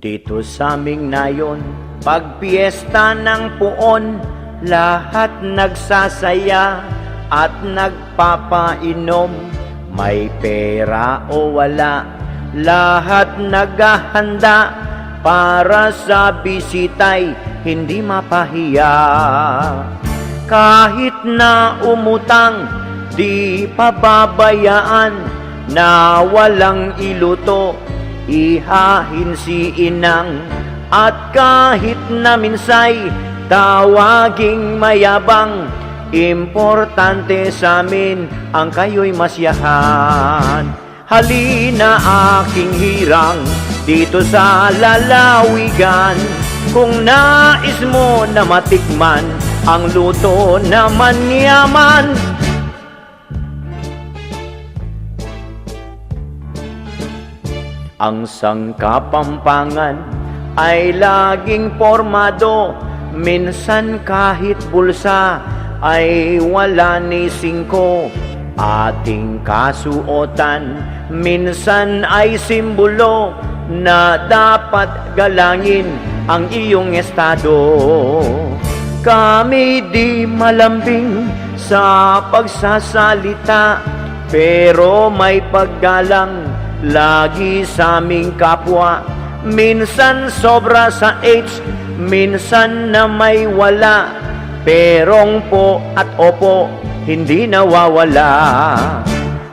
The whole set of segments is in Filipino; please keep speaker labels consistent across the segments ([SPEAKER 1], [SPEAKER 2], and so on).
[SPEAKER 1] Dito sa aming nayon, pag piyesta ng puon, lahat nagsasaya at nagpapainom. May pera o wala, lahat naghahanda para sa bisitay hindi mapahiya. Kahit na umutang, di pababayaan, na walang iluto, ihahin si inang. At kahit na minsay tawaging mayabang, importante sa amin ang kayo'y masyahan. Halina aking hirang dito sa lalawigan, kung nais mo na matikman ang luto na manyaman. Ang sangkapampangan ay laging pormado, minsan kahit bulsa ay wala ni singko. Ating kasuotan minsan ay simbolo na dapat galangin ang iyong estado. Kami di malambing sa pagsasalita, pero may paggalang lagi sa aming kapwa. Minsan sobra sa H, minsan na may wala, perong po at opo hindi nawawala.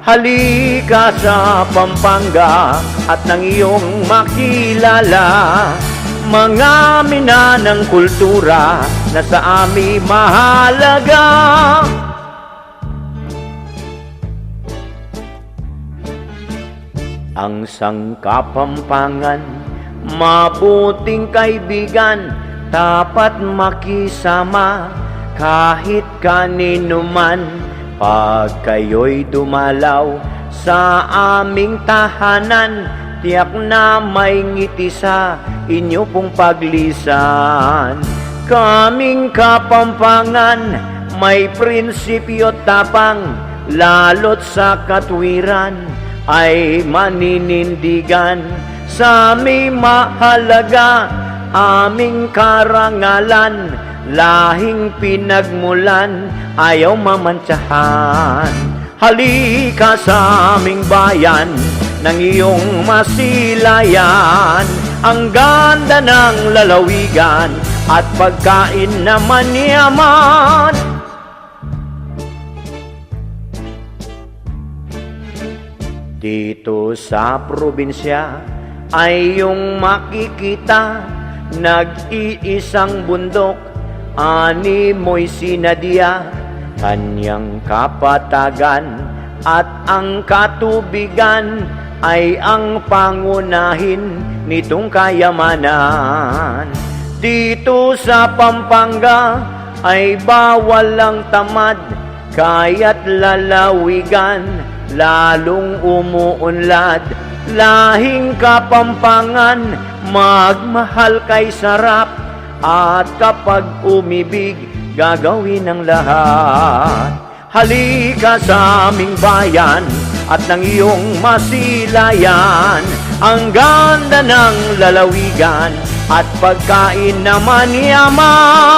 [SPEAKER 1] Halika sa Pampanga at nang iyong makilala mga mina ng kultura na sa amin mahalaga. Ang sangkapampangan, mabuting kaibigan, tapat makisama kahit kanino man. Pag kayo'y dumalaw sa aming tahanan, tiyak na may ngiti sa inyo pong paglisan. Kaming Kapampangan, may prinsipyo tapang, lalo't sa katwiran ay maninindigan. Sa aming mahalaga, aming karangalan, lahing pinagmulan, ayaw mamantsahan. Halika sa aming bayan ng iyong masilayan, ang ganda ng lalawigan at pagkain na manyaman. Dito sa probinsya ay iyong makikita, nag-iisang bundok, animoy sinadya, kanyang kapatagan at ang katubigan ay ang pangunahin nitong kayamanan. Dito sa Pampanga ay bawal ang tamad, kaya't lalawigan lalong umuunlad. Lahing Kapampangan, magmahal kay sarap, at kapag umibig, gagawin ang lahat. Halika sa aming bayan at ng iyong masilayan, ang ganda ng lalawigan at pagkain na manyaman.